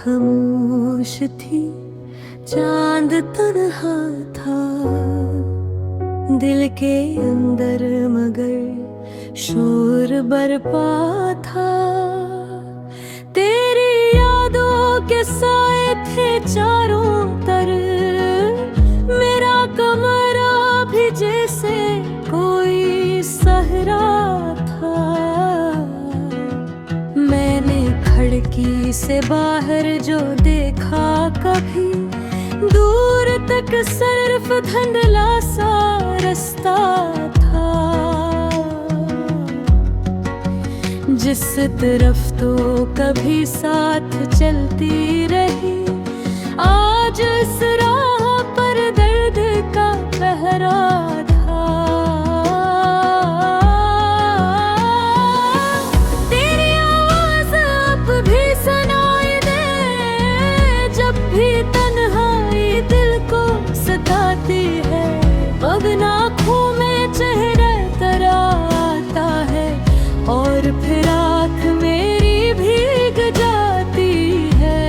खामोश थी, चांद तन्हा था दिल के अंदर, मगर शोर बरपा था। तेरी यादों के साए थे चारों तरफ, मेरा कमरा भी जैसे कोई सहरा था। मैंने खिड़की से बाहर जो देखा कभी, दूर तक सिर्फ धुंधला सा रास्ता था। जिस तरफ तो कभी साथ चलती रही, आज इस राह पर दर्द का पहरा था। तेरी आवाज़ अब भी सुनाई दे, जब भी तन्हाई दिल को सताती है। अब आँखों में चेहरा तेरा आता है, और फिर आँख मेरी भीग जाती है।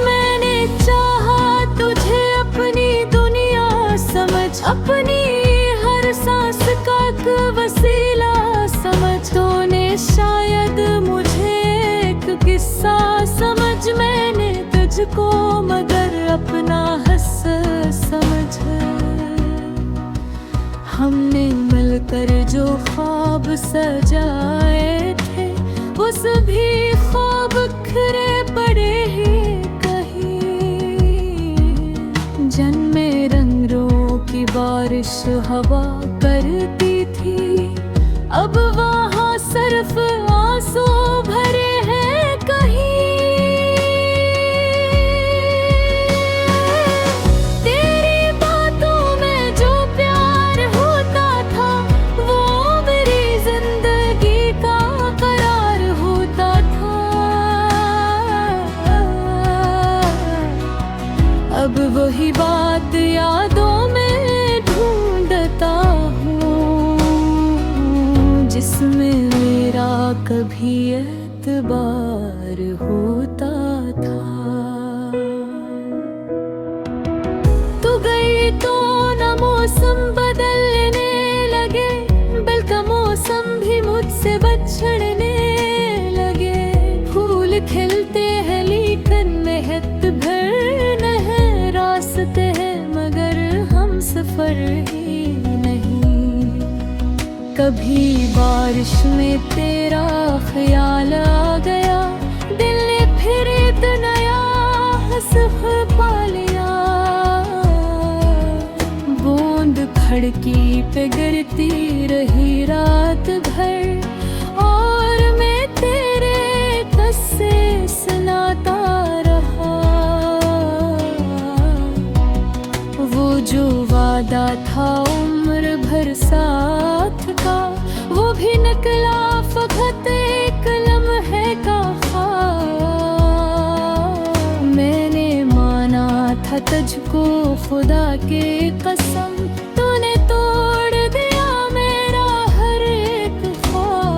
मैंने चाहा तुझे अपनी दुनिया समझ, अपनी हर सांस का एक वसीला समझ। तूने शायद मुझे एक किस्सा समझ, मैंने तुझको मगर अपना हंस समझ। हमने मिलकर जो ख्वाब सजाए थे, वो सभी ख्वाब बिखरे पड़े हैं कहीं। जन्मे रंगों की बारिश हवा करती थी, अब वहाँ सिर्फ आंसू भरे हैं कहीं। अब वही बात यादों में ढूंढता हूँ, जिसमें मेरा कभी एतबार होता था। तू गई तो न मौसम बदलने लगे, बल्कि मौसम भी मुझसे बछड़ने लगे। फूल खिलते हैं लेकिन महक भर रास्ते हैं, मगर हम सफर ही नहीं। कभी बारिश में तेरा ख्याल आ गया, दिल ने फिर एक नया हंस पा लिया। बूंद खिड़की पे गिरती रही रात भर, और मैं तेरे किस्से सुनाता रहा। वो जो वादा था उम्र भर साथ का, वो भी निकला फकत एक लम्हे का ख्वाब। मैंने माना था तुझको खुदा के कसम, तूने तोड़ दिया मेरा हर एक ख्वाब।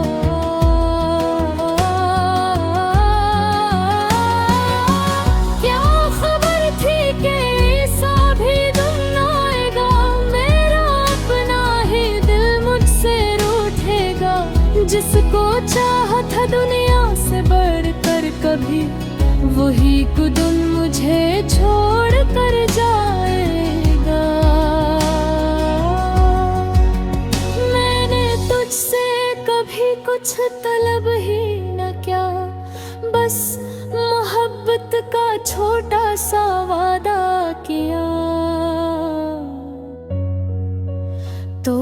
क्या खबर थी कि ऐसा भी दिन आएगा, मेरा अपना ही दिल मुझसे रूठेगा। जिसको चाहा था दुनिया से बढ़कर कभी, वही कुदुम मुझे छोड़ कर जाएगा। मैंने तुझसे कभी कुछ तलब ही न किया, बस मोहब्बत का छोटा सा वादा किया। तो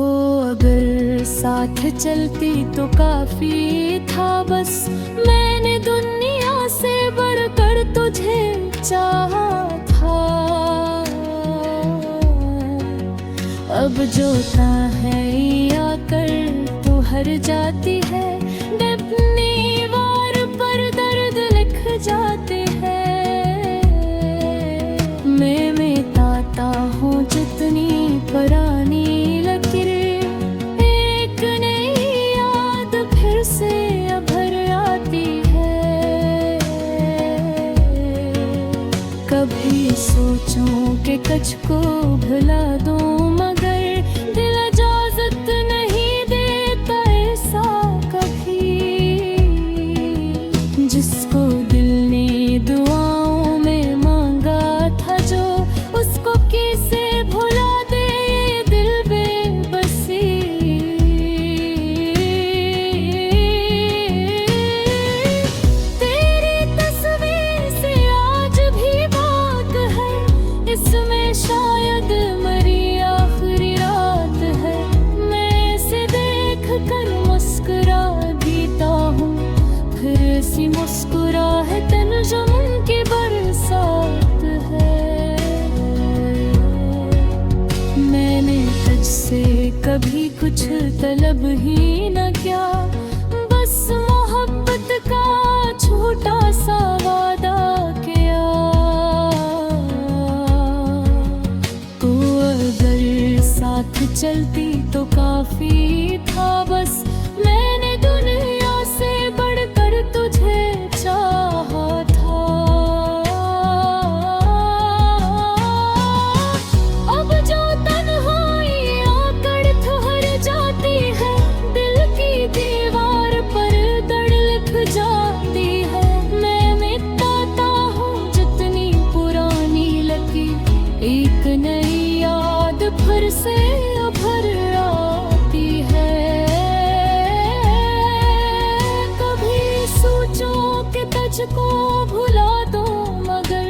अगर साथ चलती तो काफी था, बस मैंने दुनिया से बढ़कर तुझे चाहा था। अब जो था है आकर तू हर जाती है, दीवार पर दर्द लिख जाते हैं। मैं मिटाता हूँ जितनी पुरानी लकीरें, एक नई याद फिर से अभर आती है। कभी कुछ तलब ही न क्या, बस मोहब्बत का छोटा सा वादा किया। तो अगर साथ चलती तो काफी था, बस मैंने दुनिया से बढ़कर तुझे चाहा था। अब जो तन्हाई आकर ठहर जाती है, दिल की दीवार पर दर्द लिख जाती है, मैं मिटाता हूँ जितनी पुरानी लकीर, एक नई याद फिर से उभर आती है। कभी सोचो कि तुझको भुला दो, मगर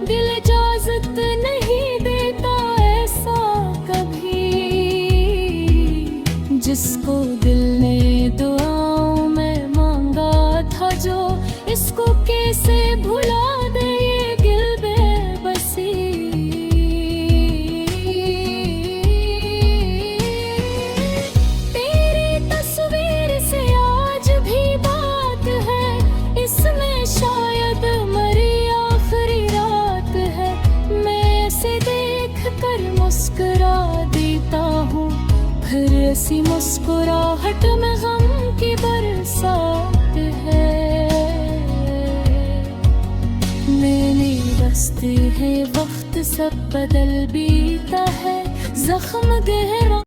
दिल इजाजत नहीं देता ऐसा कभी। जिसको दिल ने दुआओं में मांगा था, जो इसको कैसे भुला दे ये दिल बेबसी। तेरी तस्वीर से आज भी बात है, इसमें शायद मरी आखिरी रात है। मैं इसे देख कर मुस्कुरा देता हूँ, फिर ऐसी मुस्कुराहट में गम की बरसात है। मैंने बसते हैं वक्त सब बदल बीता है, जख्म गहरा